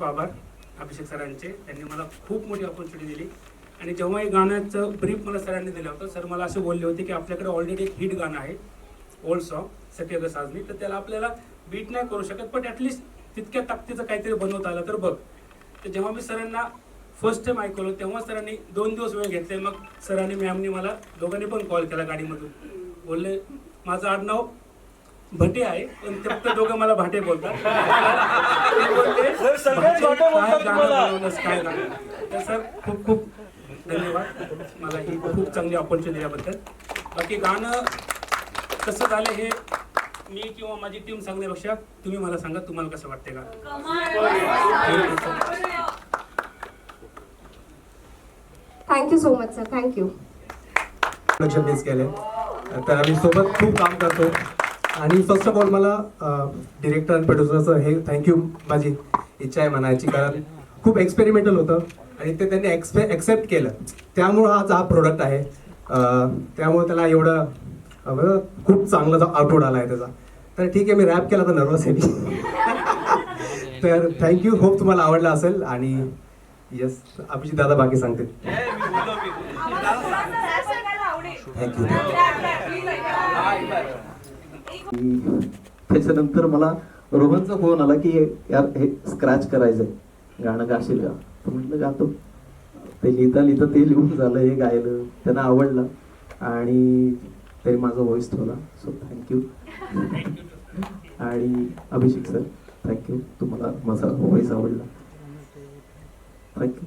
खूप आभार अभिषेक सरांचे. त्यांनी मला खूप मोठी ऑपॉर्च्युनिटी दिली आणि जेव्हा हे गाण्याचं ब्रीफ मला सरांनी दिलं होतं, सर मला असं बोलले होते की आपल्याकडे ऑलरेडी एक हिट गाणं आहे, ओल्ड सॉन्ग सत्यग साजनी, तर त्याला आपल्याला बीट नाही करू शकत, पण ॲटलिस्ट तितक्या ताकदीचं काहीतरी बनवता आलं तर बघ. तर जेव्हा मी सरांना फर्स्ट टाइम ऐकवलं तेव्हा सरांनी 2 दिवस वेळ घेतले. मग सरांनी मॅमनी मला दोघांनी पण कॉल केला गाडीमधून, बोलले माझं आडनाव भटे आहे पण ते फक्त दोघं मला भाटे बोलतात. काय गाणं. तर सर खूप खूप धन्यवाद, मला ही खूप चांगली ऑपॉर्च्युनिटी दिल्याबद्दल. बाकी गाणं कसं झालं हे मी किंवा माझी टीम सांगण्यापेक्षा तुम्ही मला सांगा तुम्हाला कसं वाटते का. Thank you so much sir, thank you. Miss केले तर आम्ही सोबत खूप काम करतो आणि फर्स्ट ऑफ ऑल मला डिरेक्टर आणि प्रोड्युसरचं हे थँक्यू माझी इच्छा आहे म्हणायची, कारण खूप एक्सपेरिमेंटल होतं आणि ते त्यांनी एक्सेप्ट केलं, त्यामुळं आज हा प्रोडक्ट आहे. त्यामुळे त्याला एवढं खूप चांगला आउटपुट आला आहे त्याचा. तर ठीक आहे, मी रॅप केला तर नर्वस आहे मी. तर थँक्यू, होप तुम्हाला आवडला असेल. आणि येस, अभिजित दादा बाकी सांगते. थँक्यू. त्याच्यानंतर मला रोहनचा फोन आला की यार हे स्क्रॅच करायचंय, गाणं गाशील का? तर म्हटलं गातो. ते लिहिता लिहिता ते लिहून झालं, हे गायलं, त्यांना आवडलं आणि ते माझा व्हॉइस ठेवला. So thank you. आणि अभिषेक सर थँक्यू, तुम्हाला माझा व्हॉइस आवडला. थँक्यू.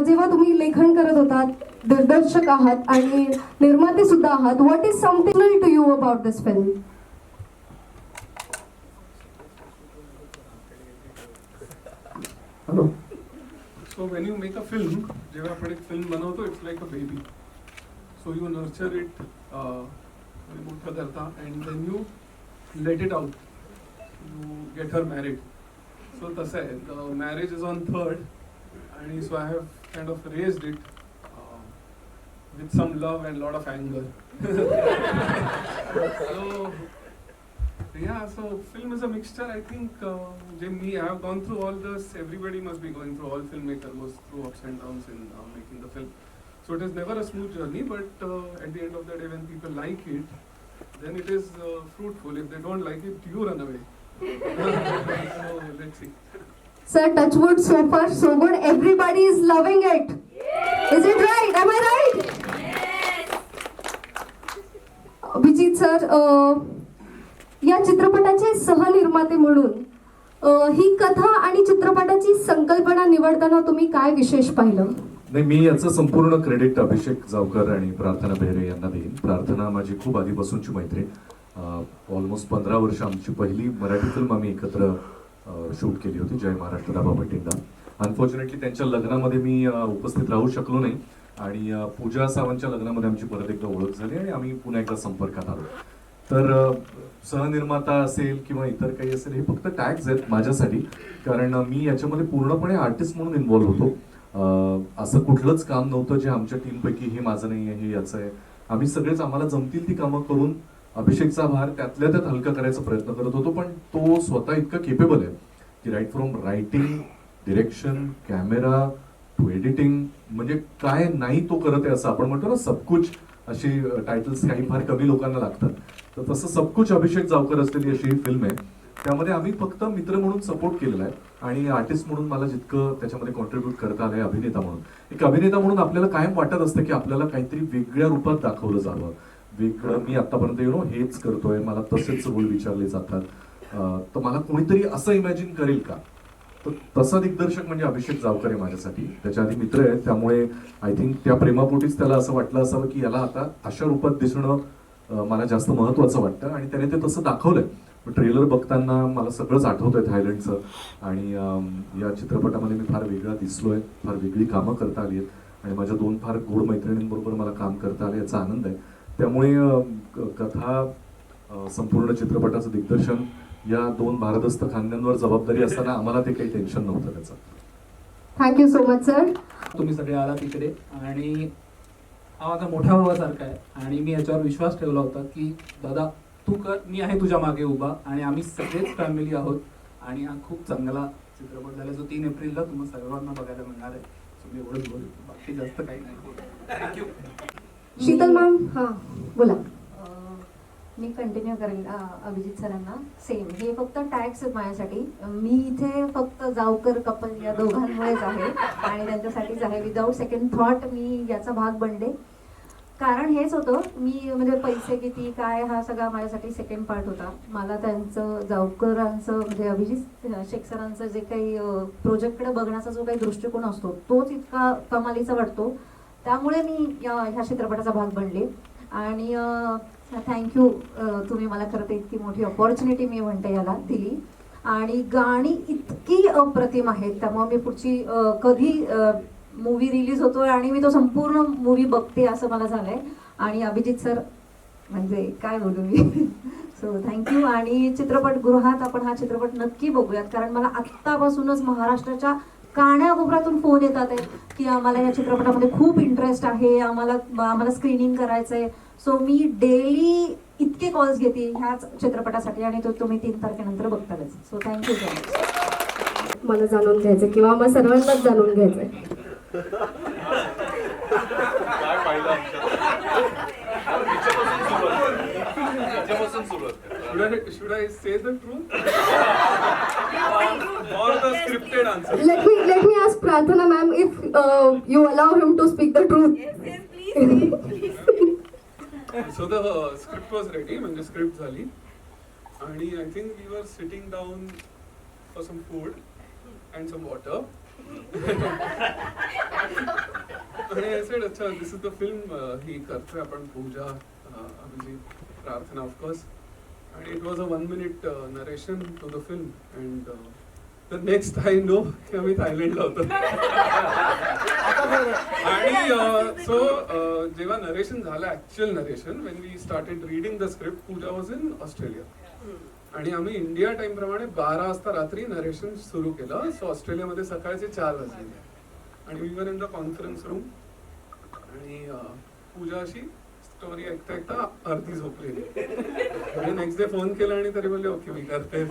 जेव्हा तुम्ही लेखन करत होतात, दिग्दर्शक आहात आणि निर्माते सुद्धा आहात, what is something to you about this film? Hello. So when you make a film, जेव्हा आपण एक फिल्म बनवतो, it's like a baby. So you nurture it, मोठं करता and then you let it out, you get her married. So तसं आहे, the marriage is on 3rd आणि so I have kind of raised it with some love and lot of anger. So film is a mixture. I think I have gone through all this. Everybody must be going through. All filmmaker goes through ups and downs in making the film. So it is never a smooth journey. But at the end of the day, when people like it, then it is fruitful. If they don't like it, you run away. So let's see. Sir, touchwood, so far so good. Everybody is loving it. Is it right? Am I right? Abhijit sir, या चित्रपटाचे सहनिर्माते म्हणून ही कथा आणि चित्रपटाची संकल्पना निवडताना तुम्ही काय विशेष पाहिलं? नाही, मी याचं संपूर्ण क्रेडिट अभिषेक जावकर आणि प्रार्थना बेहरे यांना देईन. प्रार्थना माझी खूप आधीपासूनची मैत्रीण, ऑलमोस्ट 15 वर्ष. आमची पहिली मराठी फिल्म आम्ही एकत्र शूट केली होती, जय महाराष्ट्र दाबा बठिंडा. अनफॉर्च्युनेटली त्यांच्या लग्नामध्ये मी उपस्थित राहू शकलो नाही आणि पूजा सावंतच्या लग्नामध्ये आमची परत एकदा ओळख झाली आणि आम्ही पुन्हा एकदा संपर्कात आलो. तर सहनिर्माता असेल किंवा इतर काही असेल, हे फक्त टॅग्स आहेत माझ्यासाठी, कारण मी याच्यामध्ये पूर्णपणे आर्टिस्ट म्हणून इन्व्हॉल्व्ह होतो. असं कुठलंच काम नव्हतं जे आमच्या टीमपैकी हे माझं नाही आहे, हे याचं आहे. आम्ही सगळेच आम्हाला जमतील ती कामं करून अभिषेकचा भार त्यातल्या त्यात हलका करायचा प्रयत्न करत होतो. पण तो स्वतः इतका केपेबल आहे की right from writing, direction, camera to editing, म्हणजे काय नाही तो करत आहे. असं आपण म्हणतो ना, सबकुच अशी टायटल्स काही फार कमी लोकांना लागतात, तर तसं सबकुच अभिषेक जावकर असलेली अशी ही फिल्म आहे. त्यामध्ये आम्ही फक्त मित्र म्हणून सपोर्ट केलेला आहे आणि आर्टिस्ट म्हणून मला जितकं त्याच्यामध्ये कॉन्ट्रीब्यूट करता आलंय, अभिनेता म्हणून, एक अभिनेता म्हणून आपल्याला कायम वाटत असतं की आपल्याला काहीतरी वेगळ्या रूपात दाखवलं जावं, वेगळं. मी आतापर्यंत हेच करतोय, मला तसेच रोल विचारले जातात, तर मला कोणीतरी असं इमॅजिन करेल का? तर तसा दिग्दर्शक म्हणजे अभिषेक जावकर आहे माझ्यासाठी. त्याच्या आधी मित्र आहेत, त्यामुळे आय थिंक त्या प्रेमापोटीच त्याला असं वाटलं असावं की याला आता अशा रूपात दिसणं मला जास्त महत्वाचं वाटतं आणि त्याने ते तसं दाखवलंय. ट्रेलर बघताना मला सगळंच आठवतंय थायलंडचं, आणि या चित्रपटामध्ये मी फार वेगळा दिसलोय, फार वेगळी कामं करता आली आहेत आणि माझ्या 2 फार गोड मैत्रिणींबरोबर मला काम करता आलं, याचा आनंद आहे. त्यामुळे कथा, संपूर्ण चित्रपटाचं दिग्दर्शन या 2 भारदस्त खांद्यांवर जबाबदारी असताना आम्हाला ते काही टेन्शन नव्हतं त्याचं. Thank you so much sir. तुम्ही सगळे आला तिकडे आणि हा माझा मोठ्या भावासारखा आहे आणि मी याच्यावर विश्वास ठेवला होता की दादा तू कर, मी आहे तुझ्या मागे उभा, आणि आम्ही सगळेच फॅमिली आहोत. आणि हा खूप चांगला चित्रपट झाला जो 3 एप्रिलला तुम्हाला सर्वांना बघायला मिळणार आहे. सो मी एवढंच बोलतो, बाकी जास्त काही नाही. थँक्यू. शीतल मॅम, हां बोला. मी कंटिन्यू करेन अभिजित सरांना. सेम हे फक्त टॅक्स आहेत माझ्यासाठी. मी इथे फक्त जावकर कपल या दोघांमुळेच आहे आणि त्यांच्यासाठीच आहे. विदाऊट सेकंड थॉट मी याचा भाग बनले. कारण हेच होतं, मी म्हणजे पैसे किती काय हा सगळा माझ्यासाठी सेकंड पार्ट होता. मला त्यांचं जावकरांचं म्हणजे अभिजित शेख सरांचं जे काही प्रोजेक्टकडे बघण्याचा जो काही दृष्टिकोन असतो तोच इतका कमालीचा वाटतो. त्यामुळे मी ह्या चित्रपटाचा भाग बनले. आणि थँक्यू, तुम्ही मला खरं तर इतकी मोठी अपॉर्च्युनिटी मी म्हणते याला दिली. आणि गाणी इतकी अप्रतिम आहेत, त्यामुळे मी पुढची कधी मूवी रिलीज होतोय आणि मी तो संपूर्ण मूवी बघते असं मला झालंय. आणि अभिजित सर म्हणजे काय बोलू मी. So thank you. आणि चित्रपटगृहात आपण हा चित्रपट नक्की बघूयात, कारण मला आत्तापासूनच महाराष्ट्राच्या कानाकोपऱ्यातून फोन येतात आहेत की आम्हाला या चित्रपटामध्ये खूप इंटरेस्ट आहे, आम्हाला स्क्रीनिंग करायचंय. सो मी डेली इतके कॉल्स घेते ह्याच चित्रपटासाठी, आणि तो तुम्ही 3 तारखेनंतर बघतालच. So thank you so much. मला जाणून घ्यायचं किंवा मग सर्वांनाच जाणून घ्यायचंय. Should I say the truth? Or the scripted answer? Let me ask Prarthana ma'am if you allow him to speak the truth. Yes, please. So the script was ready, म्हणजे script झाली. आणि I think we were sitting down for some food and some water. आणि I said, अच्छा, this is the film ही करतोय आपण, पूजा, अभिजित, प्रार्थना of course. And it was a 1-minute narration to the film, and the next I know की आम्ही थायलंडला होतो. आणि so जेव्हा नरेशन झालं, actual narration, when we started reading the script, Pooja was in Australia. आणि आम्ही इंडिया टाइम प्रमाणे 12 वाजता रात्री नरेशन सुरू केलं. सो ऑस्ट्रेलियामध्ये सकाळचे 4 वाजले. आणि we were in the conference room, आणि पूजा अशी स्टोरी ऐकता ऐकता अर्धी झोपलेली. आणि नेक्स्ट डे फोन केला आणि तरी बोलले ओके मी करते.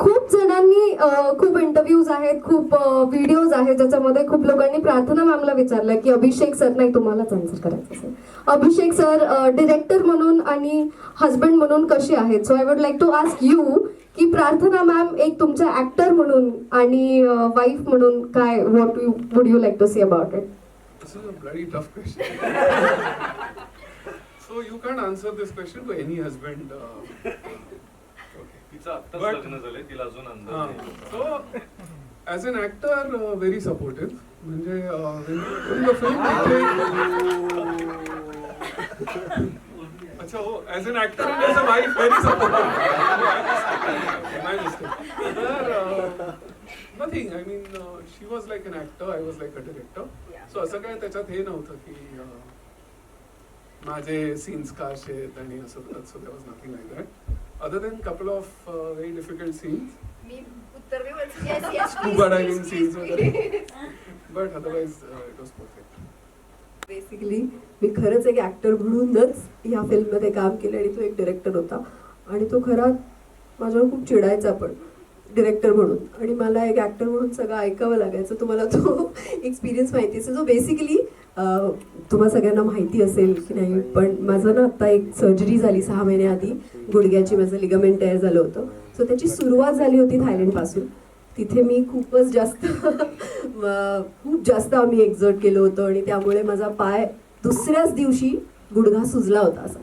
खूप जणांनी खूप इंटरव्ह्यूज आहेत, खूप व्हिडिओज आहेत ज्याच्यामध्ये खूप लोकांनी प्रार्थना मॅमला विचारलं की अभिषेक सर, नाही तुम्हालाच आन्सर करायचं असेल, अभिषेक सर डिरेक्टर म्हणून आणि हजबंड म्हणून कसे आहेत. So I would like to ask you की प्रार्थना मॅम एक तुमच्या ऍक्टर म्हणून आणि वाईफ म्हणून काय, what would you like to say about it? This is a bloody tough question. So you can't answer this question to any husband. तिचं आत्ताच But- लग्न झालंय, तिला अजून अंदाज नाही. So as an actor, very supportive. म्हणजे in the film, अच्छा हो, as an actor and as a wife, very supportive. My mistake. तर nothing. I mean, she was like an actor, I was like a director. So असं काय त्याच्यात हे नव्हतं की माझे सीन्स का असे आहेत आणि असं. So there was nothing like that. Other than couple of very difficult scenes. मी उत्तर मी बोलते, yes, yes, Scuba please, diving please, scenes please, वगैरे. please. But otherwise it was perfect. Basically मी खरंच एक ॲक्टर म्हणूनच ह्या फिल्ममध्ये काम केलं आणि तो एक डिरेक्टर होता. आणि तो खरा माझ्यावर खूप चिडायचा पण डिरेक्टर म्हणून, आणि मला एक ॲक्टर म्हणून सगळं ऐकावं लागायचं. तुम्हाला तो एक्सपिरियन्स माहिती असेल. जो बेसिकली तुम्हाला सगळ्यांना माहिती असेल की नाही, पण माझं ना आत्ता एक सर्जरी झाली 6 महिन्याआधी गुडघ्याची. माझं लिगामेंट तयार झालं होतं. सो त्याची सुरुवात झाली होती थायलंडपासून. तिथे मी खूपच जास्त आम्ही एक्झर्ट केलं होतं आणि त्यामुळे माझा पाय दुसऱ्याच दिवशी गुडघा सुजला होता असा.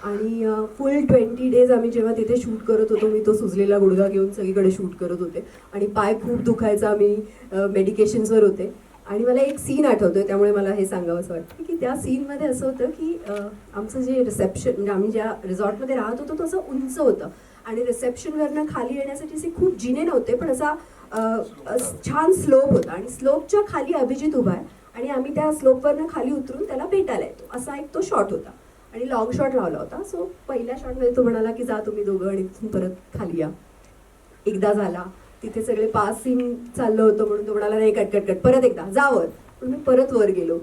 आणि फुल 20 डेज आम्ही जेव्हा तिथे शूट करत होतो, मी तो सुजलेला गुडघा घेऊन सगळीकडे शूट करत होते आणि पाय खूप दुखायचा. आम्ही मेडिकेशन्सवर होते. आणि मला एक सीन आठवतोय, त्यामुळे मला हे सांगावं असं वाटतं की त्या सीनमध्ये असं होतं की आमचं जे रिसेप्शन, म्हणजे आम्ही ज्या रिसॉर्टमध्ये राहत होतो तो असं उंच होतं आणि रिसेप्शनवरनं खाली येण्यासाठी असे खूप जिने नव्हते, पण असा छान स्लोप होता. आणि स्लोपच्या खाली अभिजित उभा आहे आणि आम्ही त्या स्लोपवरनं खाली उतरून त्याला भेटायला येतो, असा एक तो शॉट होता. आणि लॉंग शॉट लावला होता. सो पहिल्या शॉटमध्ये तो म्हणाला की जा तुम्ही दोघं आणि तिथून परत खाली या. एकदा झाला, तिथे सगळे पासिंग चाललं होतं म्हणून तो म्हणाला नाही कट कट कट, परत एकदा जा वर. म्हणून मी परत वर गेलो.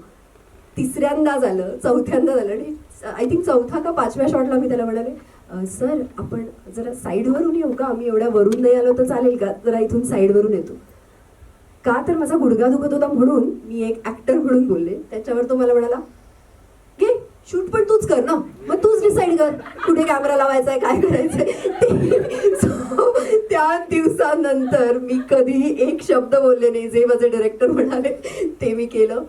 तिसऱ्यांदा झालं, चौथ्यांदा झालं आणि आय थिंक चौथा का पाचव्या शॉटला मी त्याला म्हणाले सर आपण जरा साईडवरून येऊ का, आम्ही एवढ्या वरून नाही आलो तर चालेल का, जरा इथून साईडवरून येतो का, तर माझा गुडघा दुखत होता म्हणून मी एक ऍक्टर म्हणून बोलले. त्याच्यावर तो मला म्हणाला घे शूट पण तूच कर ना, मग तूच डिसाईड कर कुठे कॅमेरा लावायचा आहे, काय करायचंय. So, त्या दिवसानंतर मी कधीही एक शब्द बोलले नाही, जे माझे डायरेक्टर म्हणाले ते मी केलं.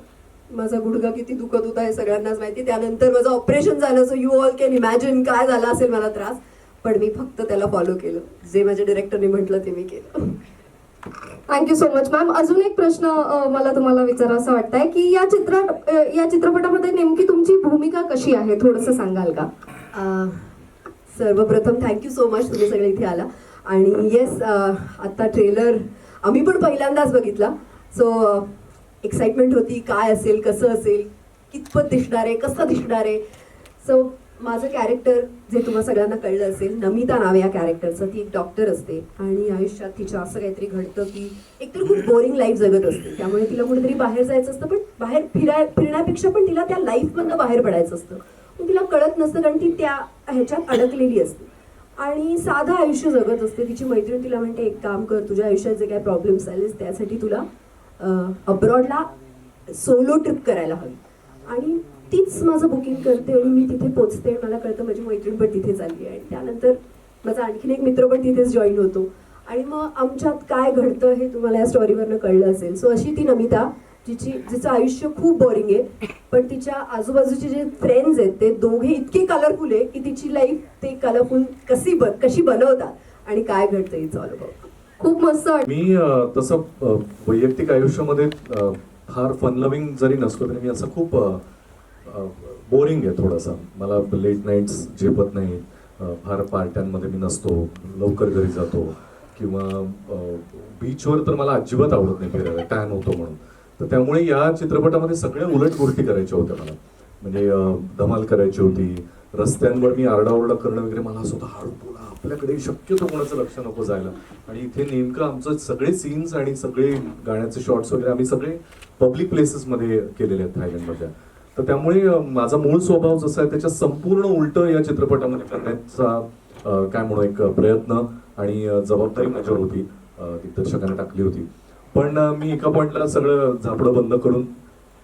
माझा गुडघा किती दुखत होता हे सगळ्यांनाच माहिती. त्यानंतर माझं ऑपरेशन झालं, so you all can imagine काय झाला असेल मला त्रास, पण मी फक्त त्याला फॉलो केलं, जे माझ्या डायरेक्टरने म्हटलं ते मी केलं. Thank you so much ma'am. अजून एक प्रश्न मला तुम्हाला विचारायचा वाटतंय की या चित्रपटामध्ये नेमकी तुमची भूमिका कशी आहे, थोडंसं सांगाल का? सर्वप्रथम थँक्यू सो मच तुम्ही सगळे इथे आला. आणि येस, आता ट्रेलर आम्ही पण पहिल्यांदाच बघितला, सो एक्साइटमेंट होती काय असेल, कसं असेल, कितपत दिसणार आहे, कसं दिसणार आहे. सो माझं कॅरेक्टर जे तुम्हाला सगळ्यांना कळलं असेल, नमिता नाव या कॅरेक्टरचं. ती एक डॉक्टर असते आणि आयुष्यात तिच्या असं काहीतरी घडतं की एकतर खूप बोरिंग लाईफ जगत असते, त्यामुळे तिला कुठेतरी बाहेर जायचं असतं, पण बाहेर फिरण्यापेक्षा पण तिला त्या लाईफमधनं बाहेर पडायचं असतं. पण तिला कळत नसतं कारण ती त्या ह्याच्यात अडकलेली असते आणि साधं आयुष्य जगत असते. तिची मैत्रीण तिला म्हणते एक काम कर, तुझ्या आयुष्यात जे काही प्रॉब्लेम्स आलेस त्यासाठी तुला अब्रॉडला सोलो ट्रिप करायला हवी. आणि तीच माझं बुकिंग करते आणि मी तिथे पोचते. मला कळतं माझी मैत्रीण पण तिथेच आली आहे आणि त्यानंतर माझा आणखीन एक मित्र पण तिथेच जॉईन होतो आणि मग आमच्यात काय घडतं हे तुम्हाला या स्टोरीवरनं कळलं असेल. सो अशी ती नमिता जिचं आयुष्य खूप बोरिंग आहे, पण तिच्या आजूबाजूचे जे फ्रेंड्स आहेत ते दोघे इतके कलरफुल आहे की तिची लाईफ ते कलरफुल कशी बनवतात आणि काय घडतं इट्स ऑल अबाउट. खूप मस्त वाटतं. मी तसं वैयक्तिक आयुष्यामध्ये फार फन लव्हिंग जरी नसतो तरी मी असं खूप बोरिंग आहे थोडासा. मला लेट नाईट्स झेपत नाही, फार पार्ट्यांमध्ये मी नसतो, लवकर घरी जातो किंवा बीचवर तर मला अजिबात आवडत नाही फिरायला, टॅन होतो म्हणून. तर त्यामुळे या चित्रपटामध्ये सगळ्या उलट गोष्टी करायच्या होत्या मला. म्हणजे धमाल करायची होती, रस्त्यांवर मी आरडाओरडा करणं वगैरे मला असं होतं, हळू बोला, आपल्याकडे शक्यतो कोणाचं लक्ष नको जायला. आणि इथे नेमकं आमचं सगळे सीन्स आणि सगळे गाण्याचे शॉट्स वगैरे आम्ही सगळे पब्लिक प्लेसेसमध्ये केलेले आहेत थायलंडमधल्या. तर त्यामुळे माझा मूळ स्वभाव जसा आहे त्याच्या संपूर्ण उलट या चित्रपटामध्ये करण्याचा काय म्हणू एक प्रयत्न आणि जबाबदारी माझ्यावर होती, दिग्दर्शकाने टाकली होती. पण मी एका पॉइंटला सगळं झापडं बंद करून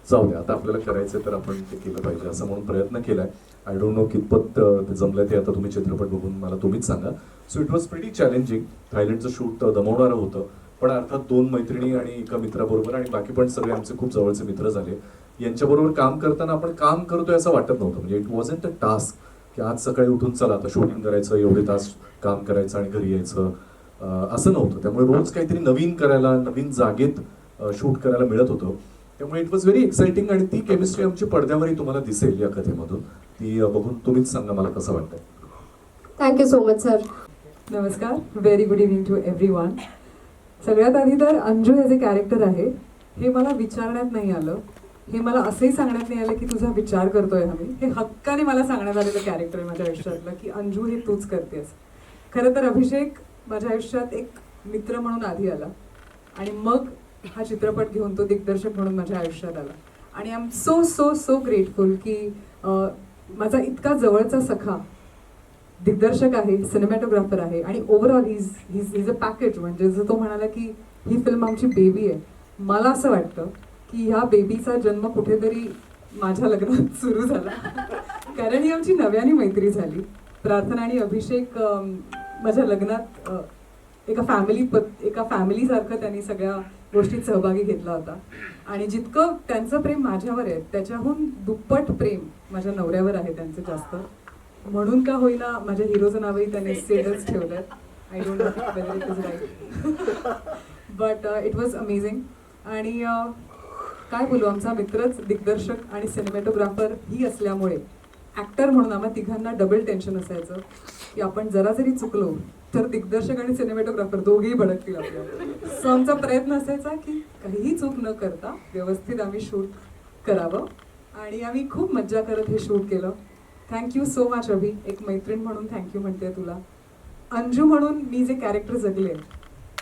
जाऊ द्या, आता आपल्याला करायचं तर आपण ते केलं पाहिजे असं म्हणून प्रयत्न केलाय. आय डोंट नो कितपत ते जमलंय ते आता तुम्ही चित्रपट बघून मला तुम्हीच सांगा. So it was pretty challenging. थायलंडचं शूट दमवणारं होतं, पण अर्थात 2 मैत्रिणी आणि एका मित्राबरोबर आणि बाकी पण सगळे आमचे खूप जवळचे मित्र झाले, यांच्याबरोबर काम करताना आपण काम करतोय असं वाटत नव्हतं. म्हणजे इट वॉजंट अ टास्क की आज सकाळी उठून चला आता शूटिंग करायचं, एवढे तास काम करायचं आणि घरी यायचं, असं नव्हतं. त्यामुळे रोज काहीतरी नवीन करायला, नवीन जागेत शूट करायला मिळत होतं. त्यामुळे इट वॉज व्हेरी एक्साइटिंग आणि ती केमिस्ट्री आमची पडद्यावरही तुम्हाला दिसेल या कथेमधून. ती बघून तुम्हीच सांगा मला कसं वाटतंय. Thank you so much sir. नमस्कार, very good evening to everyone. सगळ्यात आधी तर अंजू हे जे कॅरेक्टर आहे हे मला विचारण्यात नाही आलं, हे मला असंही सांगण्यात नाही आलं की तुझा विचार करतोय आम्ही. हे हक्काने मला सांगण्यात आलेलं कॅरेक्टर आहे माझ्या आयुष्यातलं की अंजू हे तूच करतेस. खरं तर अभिषेक माझ्या आयुष्यात एक मित्र म्हणून आधी आला आणि मग हा चित्रपट घेऊन तो दिग्दर्शक म्हणून माझ्या आयुष्यात आला. आणि I am so so so grateful की माझा इतका जवळचा सखा दिग्दर्शक आहे, सिनेमॅटोग्राफर आहे आणि ओव्हरऑल हिज अ पॅकेज. म्हणजे जर तो म्हणाला की ही फिल्म आमची बेबी आहे, मला असं वाटतं की ह्या बेबीचा जन्म कुठेतरी माझ्या लग्नात सुरू झाला. कारण ही आमची नव्याने मैत्री झाली. प्रार्थना आणि अभिषेक माझ्या लग्नात एका फॅमिलीसारखं त्यांनी सगळ्या गोष्टीत सहभागी घेतला होता. आणि जितकं त्यांचं प्रेम माझ्यावर आहे त्याच्याहून दुप्पट प्रेम माझ्या नवऱ्यावर आहे त्यांचं जास्त. म्हणून का होईना माझ्या हिरोचं नावही त्याने सेडच ठेवलंय. I don't know whether it is right, but it was amazing. आणि काय बोलू, आमचा मित्रच दिग्दर्शक आणि सिनेमॅटोग्राफर ही असल्यामुळे ॲक्टर म्हणून आम्हाला तिघांना डबल टेन्शन असायचं की आपण जरा जरी चुकलो तर दिग्दर्शक आणि सिनेमॅटोग्राफर दोघेही भडकतील आपल्याला. सो आमचा प्रयत्न असायचा की काहीही चूक न करता व्यवस्थित आम्ही शूट करावं आणि आम्ही खूप मज्जा करत हे शूट केलं. थँक्यू सो मच अभि, एक मैत्रीण म्हणून थँक्यू म्हणते तुला. अंजू म्हणून मी जे कॅरेक्टर जगले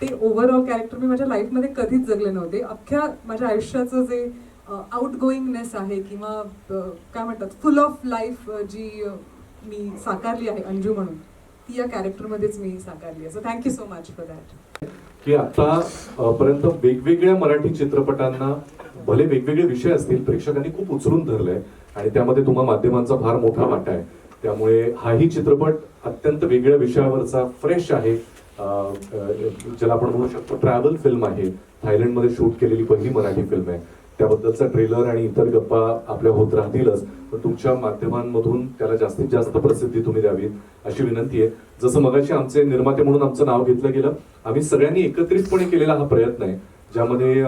ते ओव्हरऑल कॅरेक्टर मी माझ्या लाईफमध्ये कधीच जगले नव्हते. अख्ख्या माझ्या आयुष्याचं जे आउट गोईंगनेस आहे किंवा काय म्हणतात फुल ऑफ लाईफ जी मी साकारली आहे अंजू म्हणून, ती या कॅरेक्टरमध्येच मी साकारली आहे. So thank you so much for that. की आता पर्यंत वेगवेगळ्या मराठी चित्रपटांना भले वेगवेगळे विषय असतील, प्रेक्षकांनी खूप उचलून धरलंय आणि त्यामध्ये तुम्हा माध्यमांचा फार मोठा वाटा आहे. त्यामुळे हाही चित्रपट अत्यंत वेगळ्या विषयावरचा फ्रेश आहे, ज्याला आपण म्हणू शकतो ट्रॅव्हल फिल्म आहे. थायलंडमध्ये शूट केलेली पहिली मराठी फिल्म आहे. त्याबद्दलचा ट्रेलर आणि इतर गप्पा आपल्या होत राहतीलच, पण तुमच्या माध्यमांमधून त्याला जास्तीत जास्त प्रसिद्धी तुम्ही द्यावी अशी विनंती आहे. जसं मगाशी आमचे निर्माते म्हणून आमचं नाव घेतलं गेलं, आम्ही सगळ्यांनी एकत्रितपणे केलेला हा प्रयत्न आहे, ज्यामध्ये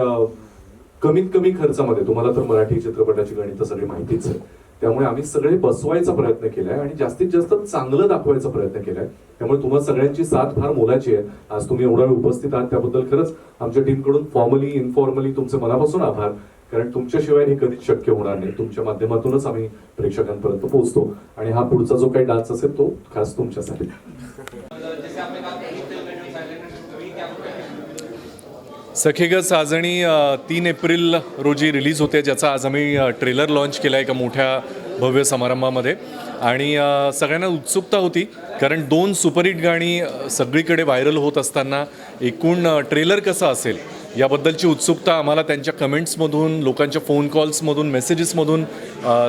कमीत कमी खर्चामध्ये, तुम्हाला तर मराठी चित्रपटाची गणितं सगळी माहितीच आहे, त्यामुळे आम्ही सगळे बसवायचा प्रयत्न केलाय आणि जास्तीत जास्त चांगलं दाखवायचा प्रयत्न केलाय. त्यामुळे तुम्हाला सगळ्यांची साथ फार मोलाची आहे. आज तुम्ही एवढा वेळ उपस्थित आहात त्याबद्दल खरंच आमच्या टीमकडून फॉर्मली इनफॉर्मली तुमचे मनापासून आभार, कारण तुमच्याशिवाय हे कधीच शक्य होणार नाही. तुमच्या माध्यमातूनच आम्ही प्रेक्षकांपर्यंत पोहोचतो आणि हा पुढचा जो काही डान्स असेल तो खास तुमच्यासाठी. सखे ग साजणी 3 एप्रिल रोजी रिलीज होते, ज्याचा आज आम्ही ट्रेलर लॉन्च केला एका मोठ्या भव्य समारंभामध्ये. आणि सगळ्यांना उत्सुकता होती, कारण 2 सुपरहिट गाणी सगळीकडे व्हायरल होत असताना एकूण ट्रेलर कसं असेल याबद्दलची उत्सुकता आम्हाला त्यांच्या कमेंट्समधून, लोकांच्या फोन कॉल्समधून, मेसेजेसमधून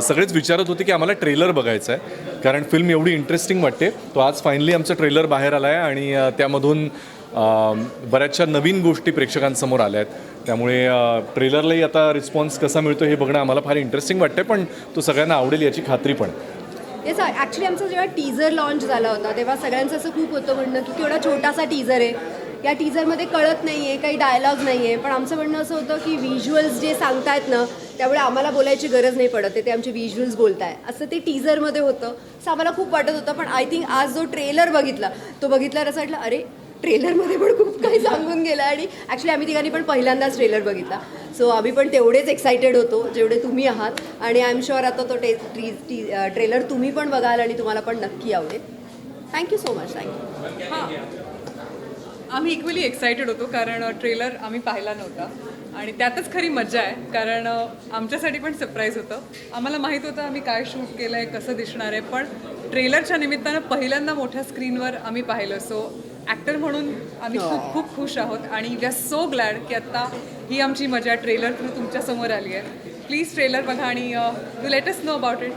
सगळेच विचारत होते की आम्हाला ट्रेलर बघायचा आहे, कारण फिल्म एवढी इंटरेस्टिंग वाटते. तो आज फायनली आमचा ट्रेलर बाहेर आला आहे आणि त्यामधून बऱ्याचशा नवीन गोष्टी प्रेक्षकांसमोर आल्या आहेत. त्यामुळे ट्रेलरलाही आता रिस्पॉन्स कसा मिळतो हे बघणं आम्हाला फार इंटरेस्टिंग वाटतं, पण तो सगळ्यांना आवडेल याची खात्री पण. येस, ॲक्च्युली आमचा जेव्हा टीझर लॉन्च झाला होता तेव्हा सगळ्यांचं असं खूप होतं म्हणणं की केवढा छोटासा टीझर आहे, या टीझरमध्ये कळत नाही आहे, काही डायलॉग नाही आहे. पण आमचं म्हणणं असं होतं की व्हिज्युअल्स जे सांगतायत ना, त्यामुळे आम्हाला बोलायची गरज नाही पडत, ते आमचे व्हिज्युअल्स बोलत आहे असं ते टीझरमध्ये होतं. असं आम्हाला खूप वाटत होतं. पण आय थिंक आज जो ट्रेलर बघितला तो बघितल्यावर असं वाटलं अरे ट्रेलरमध्ये पण खूप काही सांगून गेलं. आणि ॲक्च्युली आम्ही तिघांनी पण पहिल्यांदाच ट्रेलर बघितला, सो आम्ही पण तेवढेच एक्सायटेड होतो जेवढे तुम्ही आहात. आणि आय एम शुअर आता तो ट्रेलर तुम्ही पण बघाल आणि तुम्हाला पण नक्की आवडेल. Thank you so much. थँक्यू. हां, आम्ही इक्वली एक्सायटेड होतो, कारण ट्रेलर आम्ही पाहिला नव्हता आणि त्यातच खरी मजा आहे, कारण आमच्यासाठी पण सरप्राईज होतं. आम्हाला माहीत होतं आम्ही काय शूट केलं आहे, कसं दिसणार आहे, पण ट्रेलरच्या निमित्तानं पहिल्यांदा मोठ्या स्क्रीनवर आम्ही पाहिलं. सो ॲक्टर म्हणून आम्ही खूप खूप खुश आहोत आणि वी आर सो ग्लॅड की आत्ता ही आमची मजा ट्रेलर थ्रू तुमच्यासमोर आली आहे. प्लीज ट्रेलर बघा आणि you let us know about it.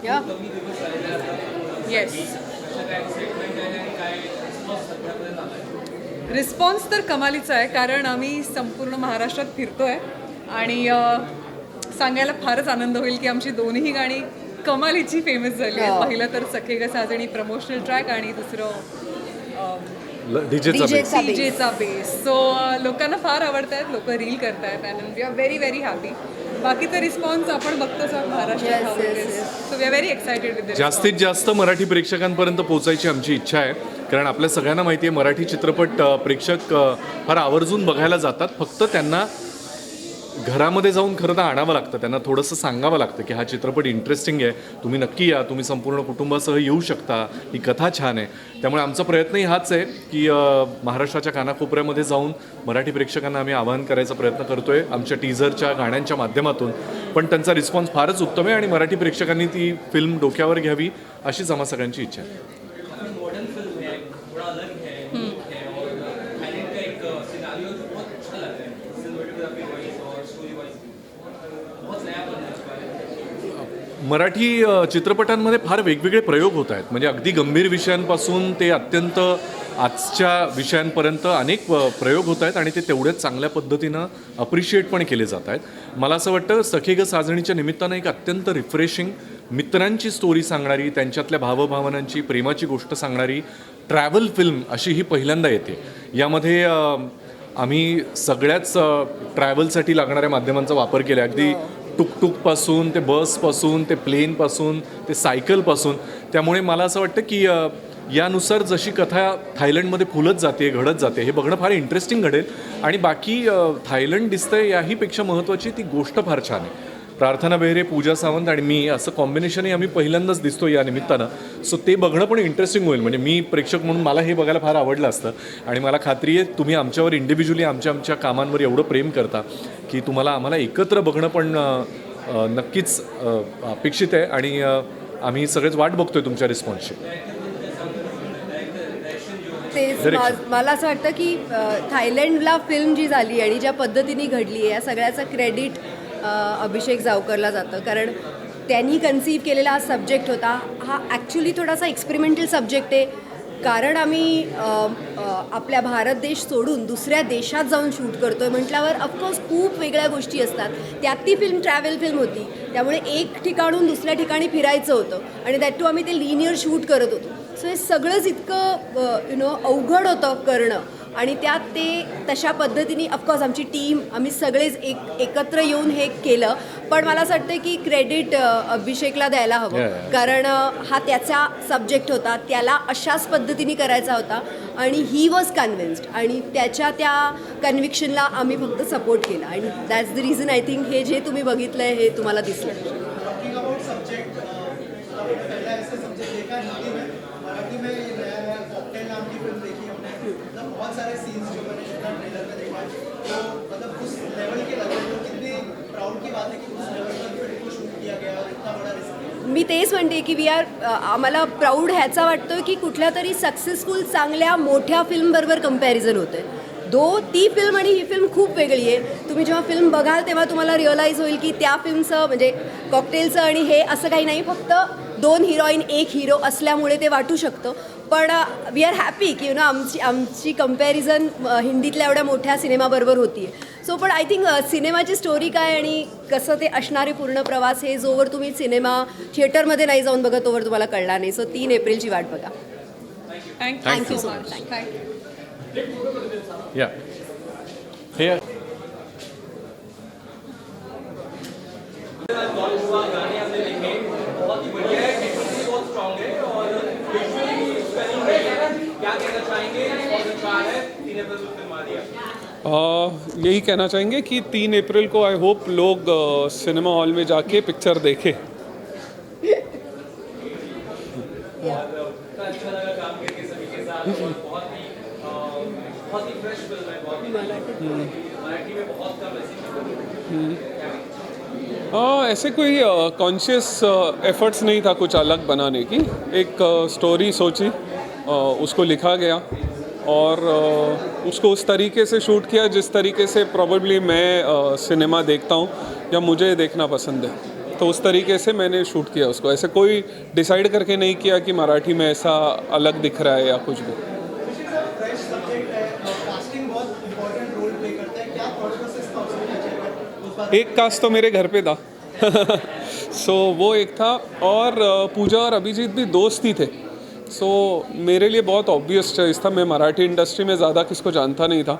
या येस, रिस्पॉन्स तर कमालीचा आहे, कारण आम्ही संपूर्ण महाराष्ट्रात फिरतो आहे आणि सांगायला फारच आनंद होईल की आमची दोन्ही गाणी कमालीची फेमस झाली आहेत. पहिलं तर सखे ग साजणी प्रमोशनल ट्रॅक आणि दुसरं डीजेचा बेस. सो लोकांना फार आवडत आहेत, लोक रील करत आहेत and we are very very happy. बाकीचा रिस्पॉन्स आपण बघतोच आहोत महाराष्ट्रात. So we are very excited with. जास्तीत जास्त मराठी प्रेक्षकांपर्यंत पोहोचायची आमची इच्छा आहे, कारण आपल्या सगळ्यांना माहिती आहे मराठी चित्रपट प्रेक्षक फार आवर्जून बघायला जातात. फक्त त्यांना घरामध्ये जाऊन खरं तर आणावं लागतं, त्यांना थोडंसं सांगावं लागतं की हा चित्रपट इंटरेस्टिंग आहे, तुम्ही नक्की या, तुम्ही संपूर्ण कुटुंबासह येऊ शकता, ही कथा छान आहे. त्यामुळे आमचा प्रयत्नही हाच आहे की महाराष्ट्राच्या कानाकोपऱ्यामध्ये जाऊन मराठी प्रेक्षकांना आम्ही आवाहन करायचा प्रयत्न करतो आहे आमच्या टीझरच्या गाण्यांच्या माध्यमातून. पण त्यांचा रिस्पॉन्स फारच उत्तम आहे आणि मराठी प्रेक्षकांनी ती फिल्म डोक्यावर घ्यावी अशीच आम्हा सगळ्यांची इच्छा आहे. मराठी चित्रपटांमध्ये फार वेगवेगळे प्रयोग होत आहेत, म्हणजे अगदी गंभीर विषयांपासून ते अत्यंत आजच्या विषयांपर्यंत अनेक प्रयोग होत आहेत आणि ते तेवढ्याच चांगल्या पद्धतीनं अप्रिशिएट पण केले जात आहेत. मला असं वाटतं सखे ग साजणीच्या निमित्तानं एक अत्यंत रिफ्रेशिंग मित्रांची स्टोरी सांगणारी, त्यांच्यातल्या भावभावनांची, प्रेमाची गोष्ट सांगणारी ट्रॅव्हल फिल्म अशी ही पहिल्यांदा येते. यामध्ये आम्ही सगळ्याच ट्रॅव्हलसाठी लागणाऱ्या माध्यमांचा वापर केला, अगदी टुकटुकपासून ते बसपासून ते प्लेनपासून ते सायकलपासून. त्यामुळे मला असं वाटतं की यानुसार जशी कथा थायलंडमध्ये फुलत जाते, घडत जाते, हे बघणं फार इंटरेस्टिंग घडेल. आणि बाकी थायलंड दिसतंय याहीपेक्षा महत्त्वाची ती गोष्ट फार छान आहे. प्रार्थना बेहरे, पूजा सावंत आणि मी असं कॉम्बिनेशनही आम्ही पहिल्यांदाच दिसतो या निमित्तानं. सो ते बघणं पण इंटरेस्टिंग होईल. म्हणजे मी प्रेक्षक म्हणून मला हे बघायला फार आवडलं असतं आणि मला खात्री आहे तुम्ही आमच्यावर इंडिव्हिज्युअली आमच्या कामांवर एवढं प्रेम करता की तुम्हाला आम्हाला एकत्र बघणं पण नक्कीच अपेक्षित आहे आणि आम्ही सगळेच वाट बघतोय तुमच्या रिस्पॉन्सची. तेच मला असं वाटतं की थायलंडला फिल्म जी झाली आणि ज्या पद्धतीने घडली आहे या सगळ्याचं क्रेडिट अभिषेक जावकरला जातं. कारण त्यांनी कन्सीव्ह केलेला हा सब्जेक्ट होता. हा ॲक्च्युली थोडासा एक्सपेरिमेंटल सब्जेक्ट आहे. कारण आम्ही आपल्या भारत देश सोडून दुसऱ्या देशात जाऊन शूट करतो आहे म्हटल्यावर ऑफकोर्स खूप वेगळ्या गोष्टी असतात. त्यात ती फिल्म ट्रॅव्हल फिल्म होती, त्यामुळे एक ठिकाणून दुसऱ्या ठिकाणी फिरायचं होतं आणि दॅट टू आम्ही ते लिनियर शूट करत होतो. सो हे सगळंच इतकं अवघड होतं करणं आणि त्यात ते तशा पद्धतीने ऑफकोर्स आमची टीम आम्ही सगळेच एकत्र येऊन हे केलं. पण मला असं वाटतं की क्रेडिट अभिषेकला द्यायला हवं. कारण हा त्याचा सब्जेक्ट होता, त्याला अशाच पद्धतीने करायचा होता आणि ही वॉज कन्व्हिन्स्ड आणि त्याच्या त्या कन्व्हिक्शनला आम्ही फक्त सपोर्ट केला आणि that's the reason I think हे जे तुम्ही बघितलं आहे हे तुम्हाला दिसलं. मी तेच म्हणते की आम्हाला प्राऊड ह्याचा वाटतोय की कुठल्या तरी सक्सेसफुल चांगल्या मोठ्या फिल्मबरोबर कंपॅरिझन होतं आहे. ती फिल्म आणि ही फिल्म खूप वेगळी आहे. तुम्ही जेव्हा फिल्म बघाल तेव्हा तुम्हाला रिअलाईज होईल की त्या फिल्मचं म्हणजे कॉकटेलचं आणि हे असं काही नाही, फक्त 2 हिरोईन 1 हिरो असल्यामुळे ते वाटू शकतं. पण वी आर हॅपी की आमची कंपॅरिझन हिंदीतल्या एवढ्या मोठ्या सिनेमाबरोबर होती आहे. सो पण आय थिंक सिनेमाची स्टोरी काय आणि कसं ते असणारे पूर्ण प्रवास हे जोवर तुम्ही सिनेमा थिएटरमध्ये नाही जाऊन बघा तोवर तुम्हाला कळणार नाही. सो 3 एप्रिलची वाट बघा. Thank you so much. या हे यही कहना चाहेंगे कि 3 अप्रैल को आई होप लोग सिनेमा हॉल में जाके पिक्चर देखें. ऐसे कोई कॉन्शियस एफर्ट्स नहीं था कुछ अलग बनाने की. एक स्टोरी सोची, उसको लिखा गया और उसको उस तरीके से शूट किया जिस तरीके से प्रॉबेबली मैं सिनेमा देखता हूँ या मुझे देखना पसंद है. तो उस तरीके से मैंने शूट किया उसको. ऐसे कोई डिसाइड करके नहीं किया कि मराठी में ऐसा अलग दिख रहा है या कुछ भी. एक कास्ट तो मेरे घर पे था सो वो एक था और पूजा और अभिजीत भी दोस्त ही थे. सो मेरे लिए बहुत ऑब्वियस चॉइस था. मैं मराठी इंडस्ट्री में ज़्यादा किसको जानता नहीं था.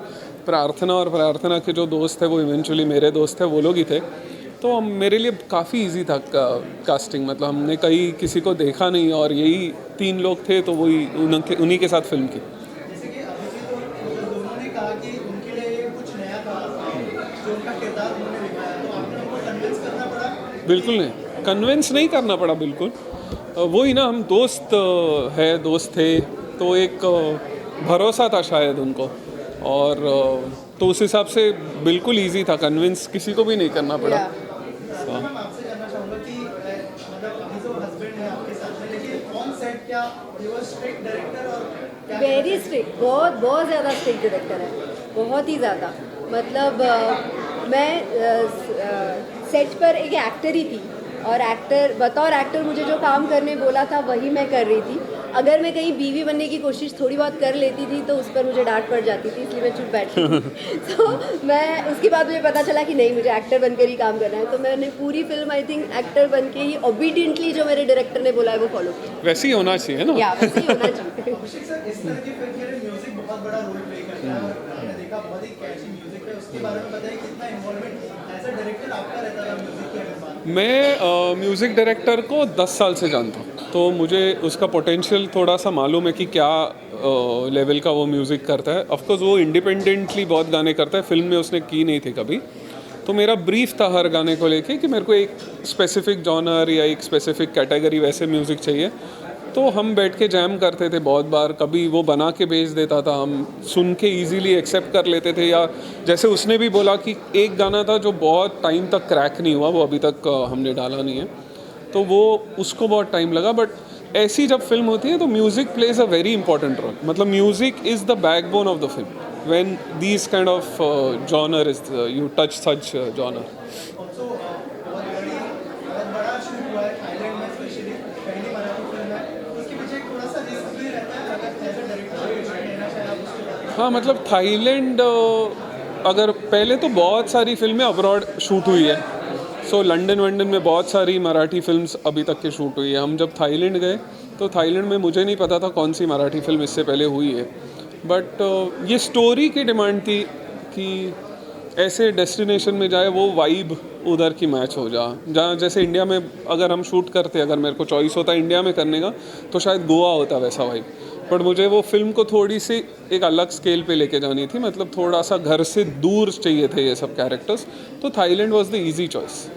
प्रार्थना और प्रार्थना के जो दोस्त थे वो इवेंचुअली मेरे दोस्त थे, वो लोग ही थे. तो मेरे लिए काफ़ी इजी था कास्टिंग. मतलब हमने कहीं किसी को देखा नहीं और यही 3 लोग थे तो वही उन्हीं के साथ फिल्म की. बिल्कुल नहीं, कन्विंस नहीं करना पड़ा. बिल्कुल वही ना, हम दोस्त थे तो एक भरोसा था शायद उनको और तो उस हिसाब से बिल्कुल इजी था. कन्विंस किसी को भी नहीं करना पड़ा. वेरी स्ट्रिक्ट, बहुत ज़्यादा स्ट्रिक्ट डायरेक्टर है, बहुत ही ज़्यादा. मतलब मैं सेट पर एक एक्टर ही थी और बतौर एक्टर मुझे जो काम करने बोला था वही मैं कर रही थी. अगर मैं कहीं बीवी बनने की कोशिश थोड़ी बहुत कर लेती थी तो उस पर मुझे डांट पड़ जाती थी, इसलिए मैं चुप बैठती थी. तो मैं उसके बाद मुझे पता चला कि नहीं, मुझे एक्टर बनकर ही काम करना है. तो मैंने पूरी फिल्म आई थिंक एक्टर बन के ही ओबीडियंटली जो मेरे डायरेक्टर ने बोला है वो फॉलो किया. वैसे ही होना चाहिए ना. या वैसे ही होना चाहिए. मैं म्यूज़िक डायरेक्टर को 10 साल से जानता हूँ तो मुझे उसका पोटेंशियल थोड़ा सा मालूम है कि क्या लेवल का वो म्यूज़िक करता है. ऑफकोर्स वो इंडिपेंडेंटली बहुत गाने करता है, फिल्म में उसने की नहीं थी कभी. तो मेरा ब्रीफ था हर गाने को लेके कि मेरे को एक स्पेसिफिक जॉनर या एक स्पेसिफिक कैटेगरी वैसे म्यूज़िक चाहिए। तो हम बैठ के जैम करते थे बहुत बार, कभी वो बना के भेज देता था, हम सुन के इजीली एक्सेप्ट कर लेते थे। या जैसे उसने भी बोला कि एक गाना था जो बहुत टाइम तक क्रैक नहीं हुआ, वो अभी तक हमने डाला नहीं है, तो वो उसको बहुत टाइम लगा। बट ऐसी जब फिल्म होती है तो music plays a very important role, मतलब music is the backbone of the film when these kind of genre is you touch such genre. हाँ, मतलब थाईलैंड अगर पहले तो बहुत सारी फिल्में अब्रॉड शूट हुई है, सो लंदन में बहुत सारी मराठी फिल्म्स अभी तक के शूट हुई है। हम जब थाईलैंड गए तो थाईलैंड में मुझे नहीं पता था कौन सी मराठी फिल्म इससे पहले हुई है, बट ये स्टोरी की डिमांड थी कि ऐसे डेस्टिनेशन में जाए वो वाइब उधर की मैच हो जहाँ जैसे इंडिया में अगर हम शूट करते, अगर मेरे को चॉइस होता इंडिया में करने का तो शायद गोवा होता वैसा वाइब, बट मुझे वो फिल्म को थोड़ी सी एक अलग स्केल पे लेके जानी थी, मतलब थोड़ा सा घर से दूर चाहिए थे ये सब कैरेक्टर्स, तो Thailand was the easy choice.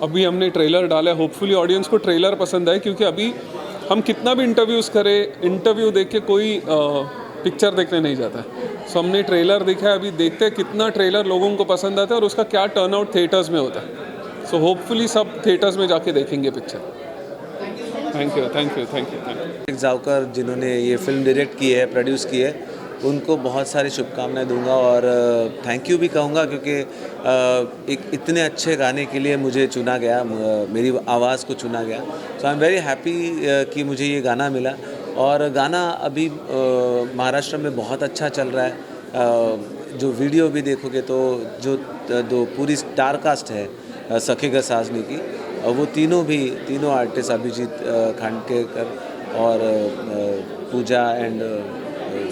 अभी हमने ट्रेलर डाला है, होपफुली ऑडियंस को ट्रेलर पसंद आए, क्योंकि अभी हम कितना भी इंटरव्यूज़ करें, इंटरव्यू देख के कोई पिक्चर देखने नहीं जाता है। सो हमने ट्रेलर देखा है, अभी देखते हैं कितना ट्रेलर लोगों को पसंद आता है और उसका क्या टर्नआउट थिएटर्स में होता है। सो होपफुली सब थिएटर्स में जाके देखेंगे पिक्चर। Thank you. जावकर जिन्होंने ये फिल्म डायरेक्ट की है, प्रोड्यूस की है, उनको बहुत सारी शुभकामनाएं दूंगा और थैंक यू भी कहूँगा, क्योंकि एक इतने अच्छे गाने के लिए मुझे चुना गया, मेरी आवाज़ को चुना गया। So I am very happy कि मुझे ये गाना मिला, और गाना अभी महाराष्ट्र में बहुत अच्छा चल रहा है। जो वीडियो भी देखोगे तो जो पूरी स्टार कास्ट है सखेगा साजनी की, वो तीनों आर्टिस्ट, अभिजीत खांडकेकर और पूजा एंड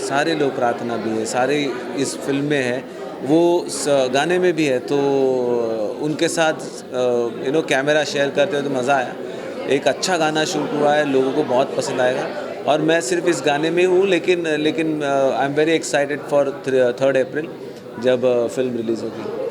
सारे लोग, प्रार्थना भी है, सारे इस फिल्म में है, वो गाने में भी है। तो उनके साथ कैमरा शेयर करते हुए तो मज़ा आया। एक अच्छा गाना शूट हुआ है, लोगों को बहुत पसंद आएगा, और मैं सिर्फ इस गाने में हूँ, लेकिन आई एम वेरी एक्साइटेड फॉर 3 अप्रैल जब फिल्म रिलीज़ होगी।